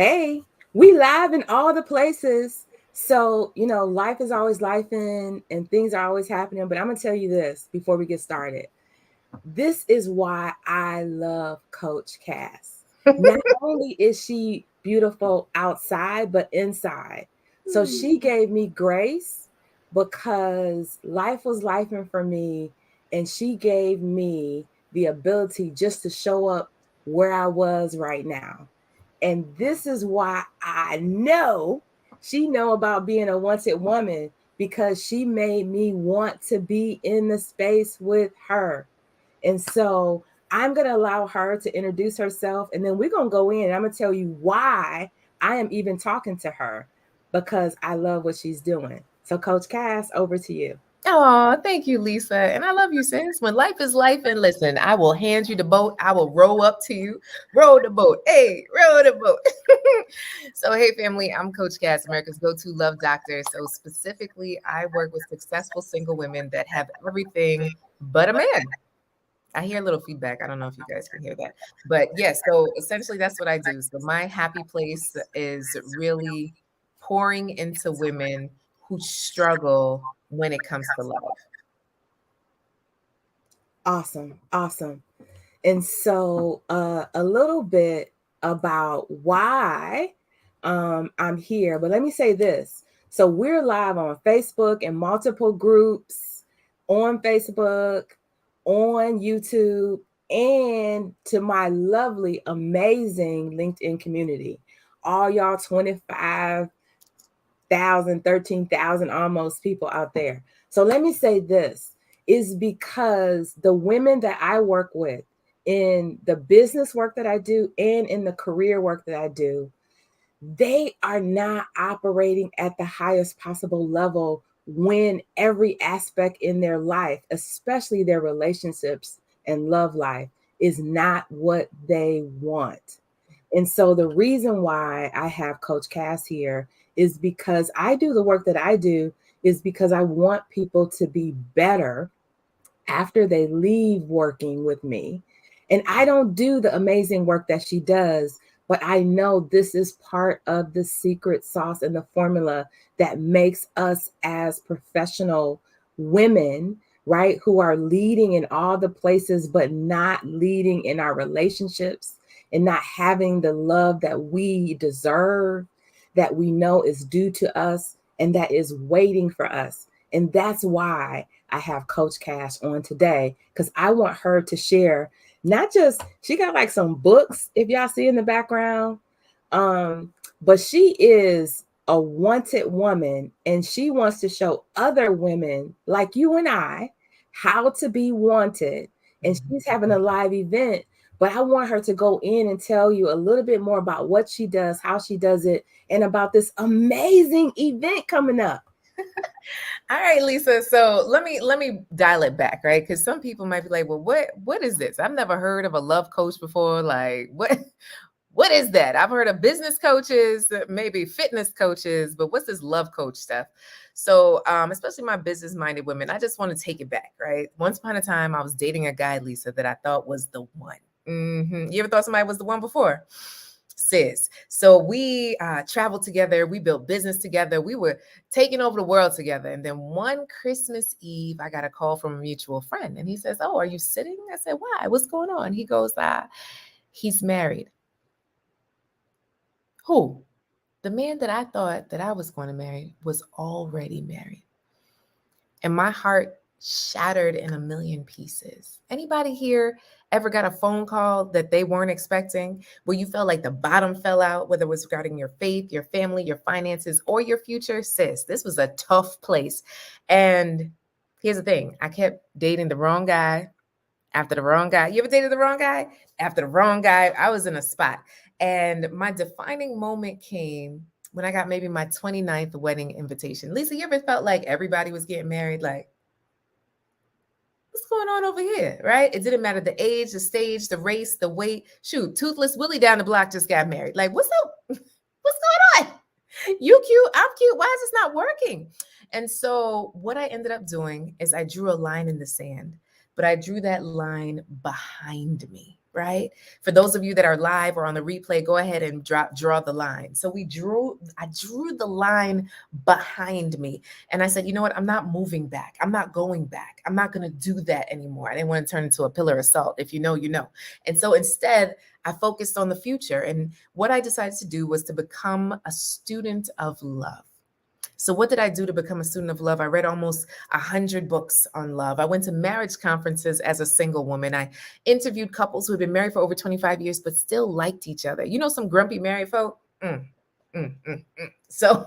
Hey, we live in all the places. So, life is always life and things are always happening. But I'm going to tell you this before we get started. This is why I love Coach Cass. Not only is she beautiful outside, but inside. So she gave me grace because life was lifing for me. And she gave me the ability just to show up where I was right now. And this is why I know she know about being a wanted woman because she made me want to be in the space with her. And so I'm going to allow her to introduce herself and then we're going to go in and I'm going to tell you why I am even talking to her because I love what she's doing. So Coach Cass, over to you. Oh, thank you, Lisa. And I love you, sis. When life is life, and listen, I will hand you the boat. I will row up to you, row the boat. Hey, row the boat. So, hey, family, I'm Coach Cass, America's go-to love doctor. So, specifically, I work with successful single women that have everything but a man. I hear a little feedback. I don't know if you guys can hear that. But yes, so essentially that's what I do. So my happy place is really pouring into women who struggle when it comes to love. Awesome. Awesome. And so a little bit about why I'm here. But let me say this. So we're live on Facebook and multiple groups on Facebook, on YouTube, and to my lovely, amazing LinkedIn community. All y'all 25,000, 13,000 almost people out there. So let me say this is because the women that I work with in the business work that I do and in the career work that I do, they are not operating at the highest possible level when every aspect in their life, especially their relationships and love life, is not what they want. And so the reason why I have Coach Cass here is because I do the work that I do is because I want people to be better after they leave working with me. And I don't do the amazing work that she does, but I know this is part of the secret sauce and the formula that makes us as professional women, right, who are leading in all the places, but not leading in our relationships and not having the love that we deserve, that we know is due to us and that is waiting for us. And that's why I have Coach Cash on today because I want her to share not just she got like some books if y'all see in the background, but she is a wanted woman and she wants to show other women like you and I how to be wanted. And she's having a live event, but I want her to go in and tell you a little bit more about what she does, how she does it, and about this amazing event coming up. All right, Lisa. So let me dial it back, right? Because some people might be like, well, what is this? I've never heard of a love coach before. Like, what is that? I've heard of business coaches, maybe fitness coaches, but what's this love coach stuff? So, especially my business minded women, I just want to take it back, right? Once upon a time, I was dating a guy, Lisa, that I thought was the one. You ever thought somebody was the one before? Sis. So we traveled together. We built business together. We were taking over the world together. And then one Christmas Eve, I got a call from a mutual friend. And he says, oh, are you sitting? I said, why? What's going on? He goes, he's married. Who? The man that I thought that I was going to marry was already married. And my heart shattered in a million pieces. Anybody here ever got a phone call that they weren't expecting, where you felt like the bottom fell out, whether it was regarding your faith, your family, your finances, or your future? Sis, this was a tough place. And here's the thing, I kept dating the wrong guy after the wrong guy. You ever dated the wrong guy? After the wrong guy, I was in a spot. And my defining moment came when I got maybe my 29th wedding invitation. Lisa, you ever felt like everybody was getting married? Like, what's going on over here? Right? It didn't matter the age, the stage, the race, the weight. Shoot, Toothless Willie down the block just got married. Like, what's up? What's going on? You cute, I'm cute. Why is this not working? And so what I ended up doing is I drew a line in the sand, but I drew that line behind me. right? For those of you that are live or on the replay, go ahead and draw the line. So I drew the line behind me. And I said, you know what? I'm not moving back. I'm not going back. I'm not going to do that anymore. I didn't want to turn into a pillar of salt. If you know, you know. And so instead, I focused on the future. And what I decided to do was to become a student of love. So what did I do to become a student of love? I read almost 100 books on love. I went to marriage conferences as a single woman. I interviewed couples who had been married for over 25 years, but still liked each other. You know, some grumpy married folk. So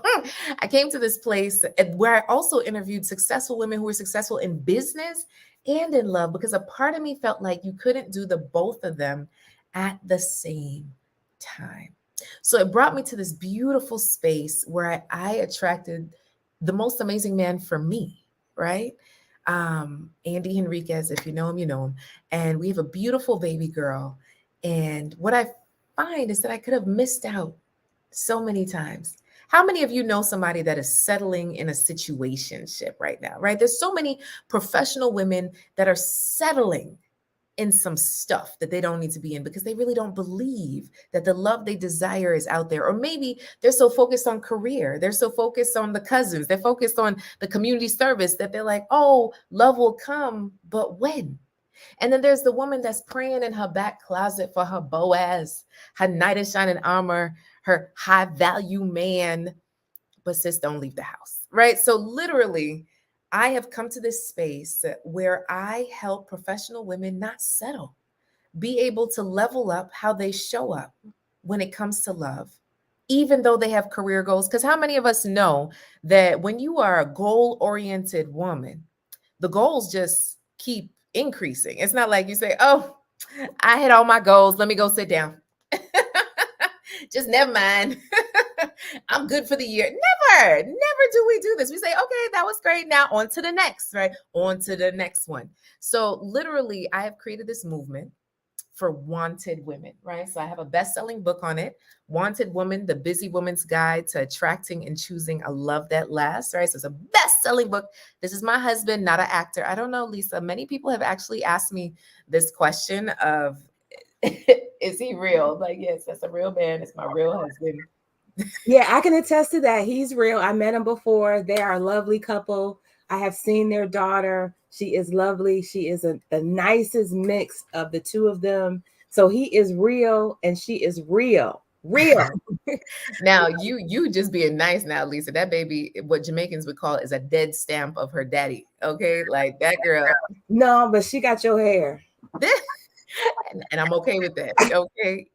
I came to this place where I also interviewed successful women who were successful in business and in love, because a part of me felt like you couldn't do the both of them at the same time. So it brought me to this beautiful space where I attracted the most amazing man for me, right? Andy Henriquez, if you know him, you know him. And we have a beautiful baby girl. And what I find is that I could have missed out so many times. How many of you know somebody that is settling in a situationship right now, right? There's so many professional women that are settling in some stuff that they don't need to be in because they really don't believe that the love they desire is out there. Or maybe they're so focused on career, they're so focused on the cousins, they're focused on the community service that they're like, oh, love will come, but when? And then there's the woman that's praying in her back closet for her Boaz, her knight in shining armor, her high value man, but sis, don't leave the house, right? So literally, I have come to this space where I help professional women not settle, be able to level up how they show up when it comes to love, even though they have career goals. Because how many of us know that when you are a goal-oriented woman, the goals just keep increasing? It's not like you say, oh, I hit all my goals. Let me go sit down. Just never mind. I'm good for the year. Never do we do this. We say, okay, that was great. Now on to the next, right? On to the next one. So literally, I have created this movement for wanted women, right? So I have a best-selling book on it, Wanted Woman, The Busy Woman's Guide to Attracting and Choosing a Love That Lasts, right? So it's a best-selling book. This is my husband, not an actor. I don't know, Lisa. Many people have actually asked me this question of, is he real? Like, yes, that's a real man. It's my real husband. Yeah, I can attest to that. He's real. I met him before. They are a lovely couple. I have seen their daughter. She is lovely. She is the nicest mix of the two of them. So he is real and she is real. Real. Now you just being nice now, Lisa. That baby, what Jamaicans would call is a dead stamp of her daddy. Okay, like that girl. No, but she got your hair. And I'm okay with that. Okay.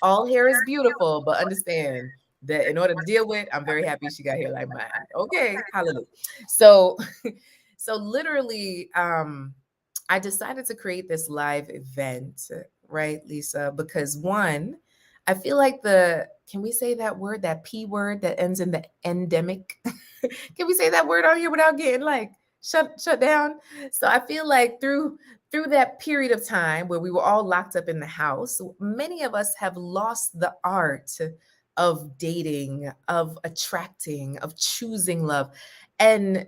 All hair is beautiful, but understand that in order to deal with, I'm very happy she got hair like mine. Okay, hallelujah. So, so literally, I decided to create this live event, right, Lisa? Because one, I feel like can we say that word, that P word that ends in the endemic? Can we say that word on here without getting like shut down? So I feel like through that period of time where we were all locked up in the house, many of us have lost the art of dating, of attracting, of choosing love. And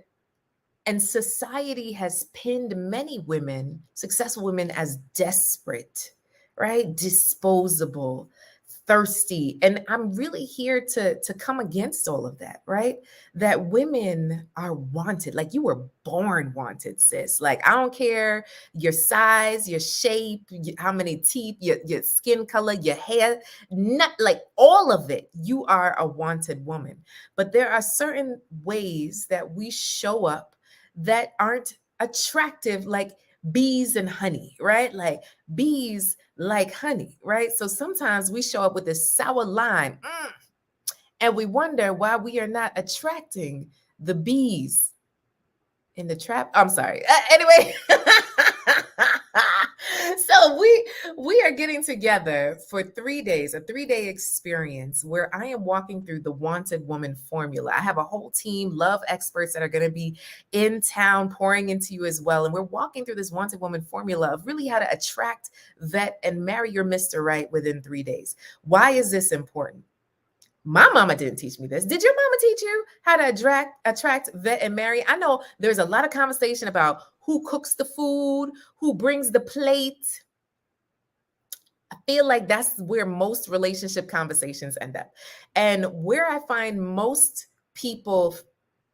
society has pinned many women, successful women, as desperate, right? Disposable, thirsty. And I'm really here to come against all of that, right? That women are wanted. Like you were born wanted, sis. Like I don't care your size, your shape, how many teeth, your skin color, your hair, not like all of it. You are a wanted woman. But there are certain ways that we show up that aren't attractive, like bees and honey, right? Like bees like honey, right? So sometimes we show up with this sour lime and we wonder why we are not attracting the bees in the trap. I'm sorry. Anyway, so we are getting together for 3 days, a 3-day experience where I am walking through the Wanted Woman formula. I have a whole team, love experts that are going to be in town pouring into you as well. And we're walking through this Wanted Woman formula of really how to attract, vet, and marry your Mr. Right within 3 days. Why is this important? My mama didn't teach me this. Did your mama teach you how to attract, vet, and marry? I know there's a lot of conversation about who cooks the food, who brings the plate. I feel like that's where most relationship conversations end up. And where I find most people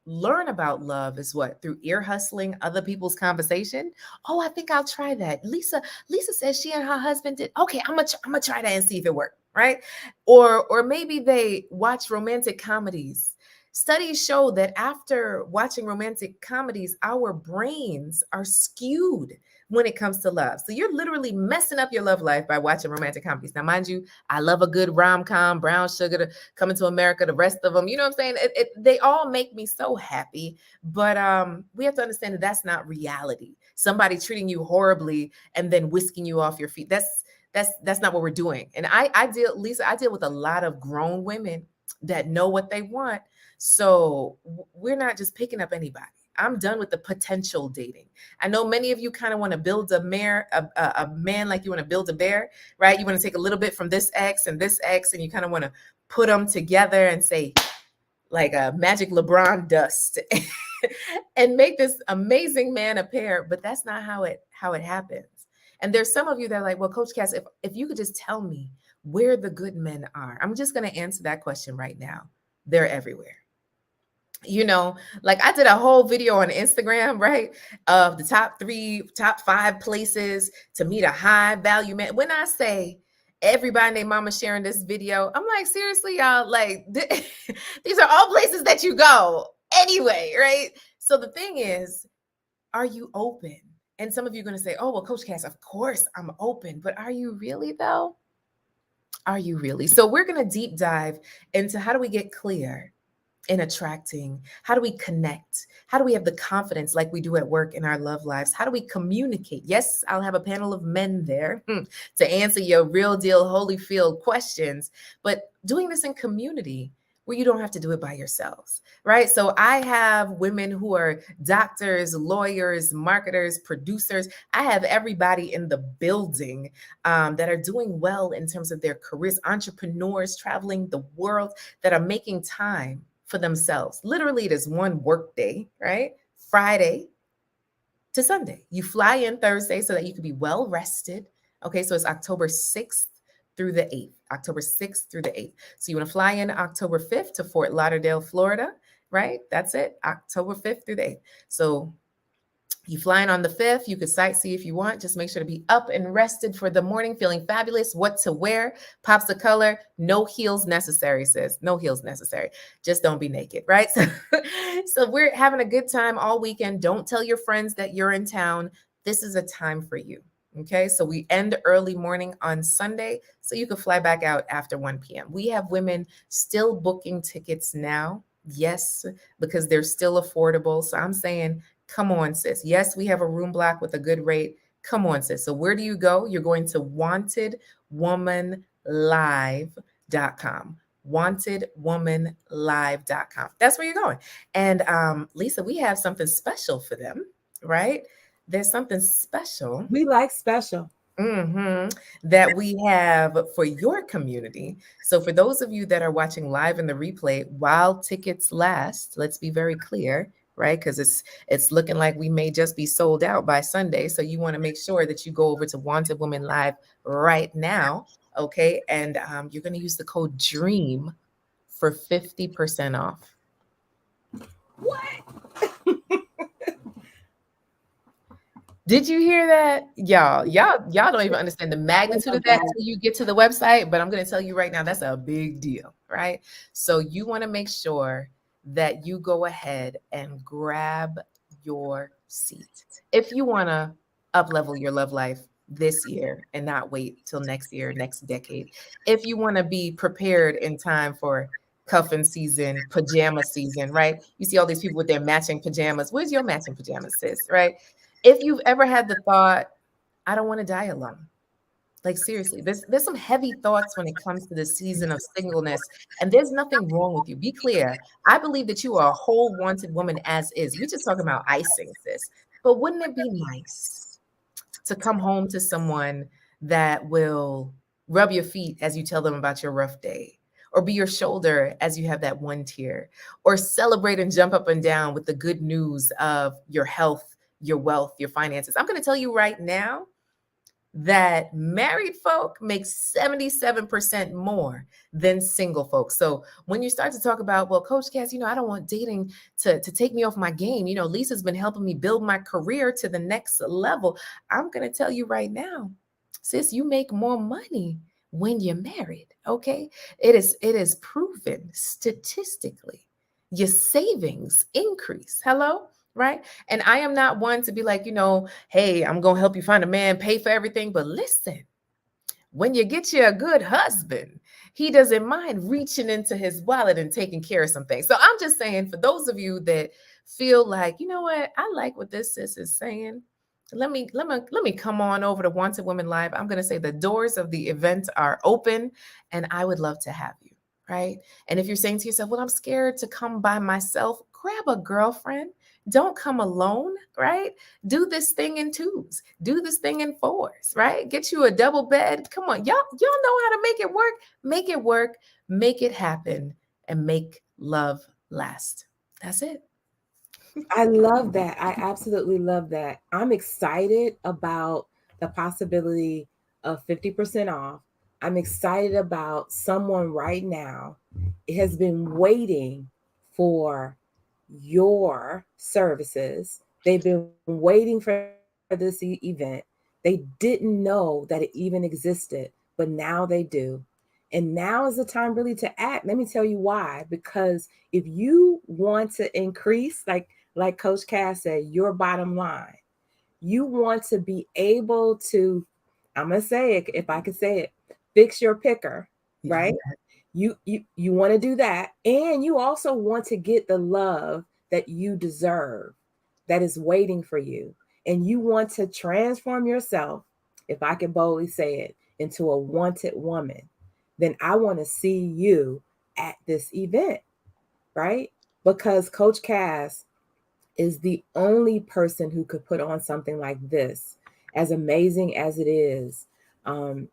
learn about love is what? Through ear hustling other people's conversation. Oh, I think I'll try that. Lisa says she and her husband did. Okay, I'm gonna try that and see if it worked, right? Or maybe they watch romantic comedies. Studies show that after watching romantic comedies, our brains are skewed when it comes to love. So you're literally messing up your love life by watching romantic comedies. Now, mind you, I love a good rom-com, Brown Sugar, Coming to America, the rest of them. You know what I'm saying? They all make me so happy. But we have to understand that that's not reality. Somebody treating you horribly and then whisking you off your feet. That's not what we're doing. And I deal, Lisa, I deal with a lot of grown women that know what they want. So we're not just picking up anybody. I'm done with the potential dating. I know many of you kind of want to build a man like you want to build a bear, right? You want to take a little bit from this X, and you kind of want to put them together and say, like a magic LeBron dust, and make this amazing man appear. But that's not how it happens. And there's some of you that are like, well, Coach Cass, if you could just tell me where the good men are, I'm just going to answer that question right now. They're everywhere. You know, like I did a whole video on Instagram, right? Of the top 5 places to meet a high value man. When I say everybody and their mama sharing this video, I'm like, seriously, y'all, like these are all places that you go anyway, right? So the thing is, are you open? And some of you are going to say, oh, well, Coach Cass, of course I'm open, but are you really though? Are you really? So we're going to deep dive into how do we get clear in attracting? How do we connect? How do we have the confidence like we do at work in our love lives? How do we communicate? Yes, I'll have a panel of men there to answer your real deal Holyfield questions, but doing this in community where you don't have to do it by yourselves, right? So I have women who are doctors, lawyers, marketers, producers. I have everybody in the building that are doing well in terms of their careers, entrepreneurs traveling the world that are making time for themselves. Literally, it is one work day, right? Friday to Sunday. You fly in Thursday so that you can be well rested. Okay, so it's October 6th through the 8th. October 6th through the 8th. So you want to fly in October 5th to Fort Lauderdale, Florida, right? That's it, October 5th through the 8th. So you fly in on the 5th, you could sightsee if you want. Just make sure to be up and rested for the morning, feeling fabulous. What to wear, pops of color, no heels necessary, sis. No heels necessary. Just don't be naked, right? So we're having a good time all weekend. Don't tell your friends that you're in town. This is a time for you. Okay, so we end early morning on Sunday, so you can fly back out after 1 p.m. We have women still booking tickets now. Yes, because they're still affordable. So I'm saying, come on, sis. Yes, we have a room block with a good rate. Come on, sis. So where do you go? You're going to wantedwomanlive.com. Wantedwomanlive.com. That's where you're going. And Lisa, we have something special for them, right? There's something special. We like special. That we have for your community. So for those of you that are watching live in the replay, while tickets last, let's be very clear, right? Because it's looking like we may just be sold out by Sunday. So you want to make sure that you go over to Wanted Woman Live right now, okay? And you're going to use the code DREAM for 50% off. What? Did you hear that? Y'all don't even understand the magnitude of that until you get to the website. But I'm going to tell you right now, that's a big deal, right? So you want to make sure that you go ahead and grab your seat. If you want to up-level your love life this year and not wait till next year, next decade. If you want to be prepared in time for cuffing season, pajama season, right? You see all these people with their matching pajamas. Where's your matching pajamas, sis, right? If you've ever had the thought, I don't want to die alone. Like seriously, there's some heavy thoughts when it comes to the season of singleness, and there's nothing wrong with you. Be clear. I believe that you are a whole wanted woman as is. We're just talking about icing, sis. But wouldn't it be nice to come home to someone that will rub your feet as you tell them about your rough day, or be your shoulder as you have that one tear, or celebrate and jump up and down with the good news of your health, your wealth, your finances. I'm going to tell you right now that married folk make 77% more than single folks. So when you start to talk about, well, Coach Cass, I don't want dating to take me off my game. Lisa's been helping me build my career to the next level. I'm going to tell you right now, sis, you make more money when you're married. Okay. It is proven statistically. Your savings increase. Hello? Right? And I am not one to be like, hey, I'm going to help you find a man, pay for everything. But listen, when you get you a good husband, he doesn't mind reaching into his wallet and taking care of some things. So I'm just saying, for those of you that feel like, you know what, I like what this sis is saying. Let me come on over to Wanted Women Live. I'm going to say the doors of the event are open, and I would love to have you. Right. And if you're saying to yourself, well, I'm scared to come by myself, grab a girlfriend. Don't come alone, right? Do this thing in twos. Do this thing in fours, right? Get you a double bed. Come on, y'all know how to make it work. Make it work, make it happen, and make love last. That's it. I love that. I absolutely love that. I'm excited about the possibility of 50% off. I'm excited about someone right now has been waiting for your services. They've been waiting for this event. They didn't know that it even existed, but now they do. And now is the time really to act. Let me tell you why. Because if you want to increase, like Coach Cass said, your bottom line, you want to be able to, I'm gonna say it if I could say it, fix your picker, right? You want to do that, and you also want to get the love that you deserve, that is waiting for you, and you want to transform yourself, if I can boldly say it, into a wanted woman. Then I want to see you at this event, right? Because Coach Cass is the only person who could put on something like this, as amazing as it is.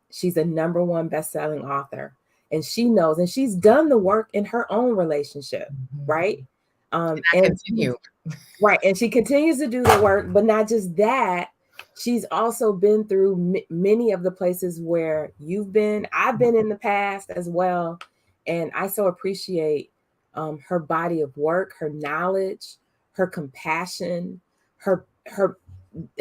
She's a number one best-selling author, and she knows, and she's done the work in her own relationship, right? And continue. Right, and she continues to do the work, but not just that. She's also been through many of the places where you've been. I've been in the past as well, and I so appreciate her body of work, her knowledge, her compassion, her her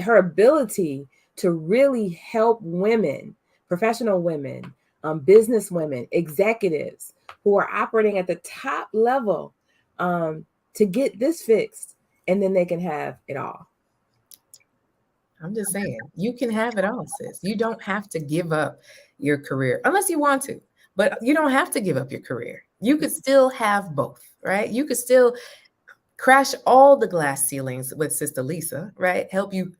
her ability to really help women, professional women, business women, executives who are operating at the top level, to get this fixed, and then they can have it all. I'm just saying, you can have it all, sis. You don't have to give up your career unless you want to, but you don't have to give up your career. You could still have both, right? You could still crash all the glass ceilings with Sister Lisa, right? Help you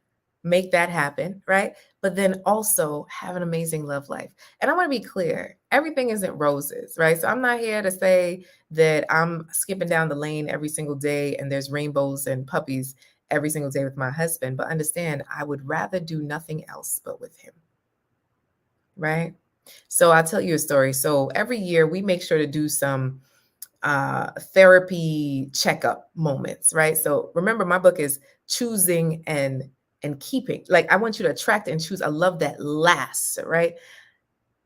make that happen, right? But then also have an amazing love life. And I want to be clear, everything isn't roses, right? So I'm not here to say that I'm skipping down the lane every single day and there's rainbows and puppies every single day with my husband. But understand, I would rather do nothing else but with him, right? So I'll tell you a story. So every year we make sure to do some therapy checkup moments, right? So remember, my book is choosing and keeping. Like, I want you to attract and choose a love that lasts, right?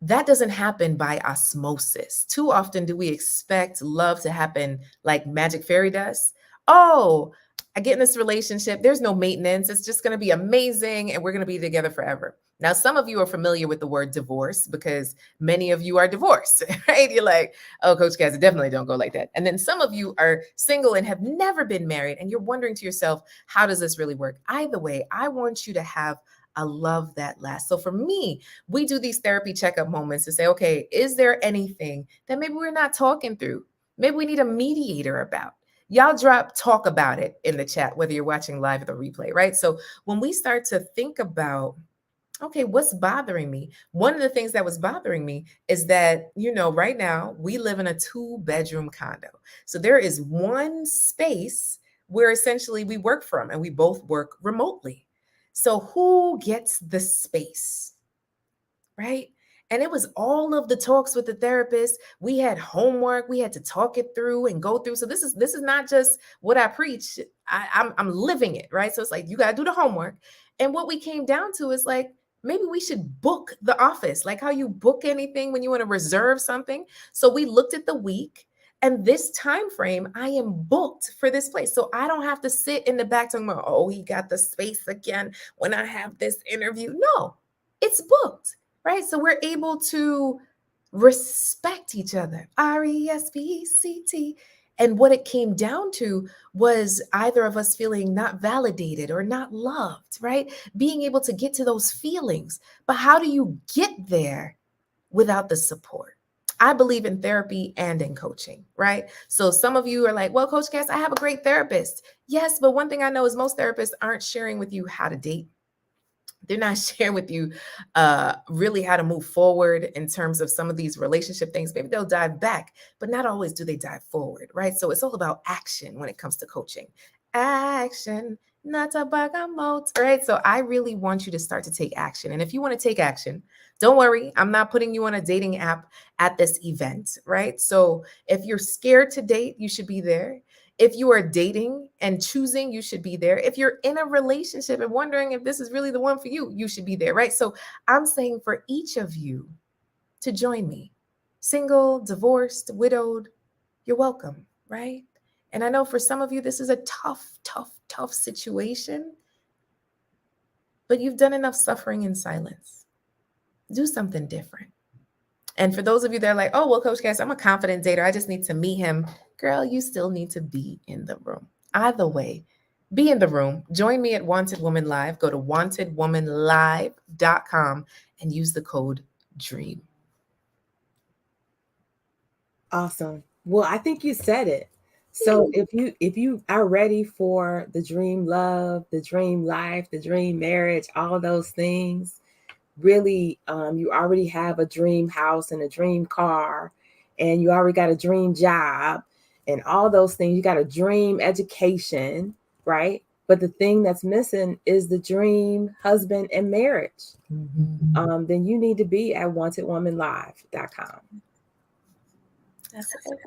That doesn't happen by osmosis. Too often do we expect love to happen like magic fairy dust. Oh, I get in this relationship, there's no maintenance, it's just going to be amazing and we're going to be together forever. Now, some of you are familiar with the word divorce because many of you are divorced, right? You're like, oh, Coach Cass, definitely don't go like that. And then some of you are single and have never been married, and you're wondering to yourself, how does this really work? Either way, I want you to have a love that lasts. So for me, we do these therapy checkup moments to say, okay, is there anything that maybe we're not talking through? Maybe we need a mediator about. Y'all talk about it in the chat, whether you're watching live or the replay, right? So when we start to think about, okay, what's bothering me? One of the things that was bothering me is that, right now we live in a 2-bedroom condo. So there is one space where essentially we work from, and we both work remotely. So who gets the space, right? And it was all of the talks with the therapist. We had homework. We had to talk it through and go through. So this is not just what I preach. I'm living it, right? So it's like you gotta do the homework. And what we came down to is like maybe we should book the office, like how you book anything when you want to reserve something. So we looked at the week, and this time frame I am booked for this place, so I don't have to sit in the back talking about, oh, he got the space again when I have this interview. No, it's booked, right? So we're able to respect each other. RESPECT. And what it came down to was either of us feeling not validated or not loved, right? Being able to get to those feelings. But how do you get there without the support? I believe in therapy and in coaching, right? So some of you are like, well, Coach Cass, I have a great therapist. Yes, but one thing I know is most therapists aren't sharing with you how to date. They're not sharing with you really how to move forward in terms of some of these relationship things. Maybe they'll dive back, but not always do they dive forward, right? So it's all about action when it comes to coaching. Action, not a bug emote, right? So I really want you to start to take action. And if you want to take action, don't worry, I'm not putting you on a dating app at this event, right? So if you're scared to date, you should be there. If you are dating and choosing, you should be there. If you're in a relationship and wondering if this is really the one for you, you should be there, right? So I'm saying for each of you to join me, single, divorced, widowed, you're welcome, right? And I know for some of you, this is a tough situation, but you've done enough suffering in silence. Do something different. And for those of you that are like, oh, well, Coach Cass, I'm a confident dater, I just need to meet him. Girl, you still need to be in the room. Either way, be in the room. Join me at Wanted Woman Live. Go to wantedwomanlive.com and use the code DREAM. Awesome. Well, I think you said it. So if you are ready for the dream love, the dream life, the dream marriage, all those things, really, you already have a dream house and a dream car, and you already got a dream job and all those things. You got a dream education, right? But the thing that's missing is the dream husband and marriage. Then you need to be at wantedwomanlive.com. That's it.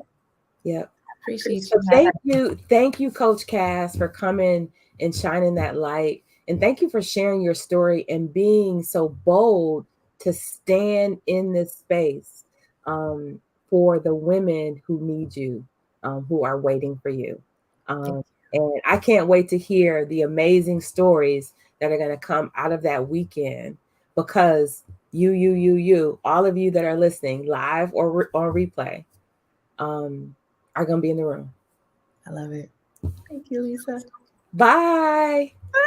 Yep. Appreciate So you. thank you, Coach Cass, for coming and shining that light. And thank you for sharing your story and being so bold to stand in this space for the women who need you, who are waiting for you. And I can't wait to hear the amazing stories that are going to come out of that weekend, because you, all of you that are listening live or on replay, are going to be in the room. I love it. Thank you, Lisa. Bye. Bye.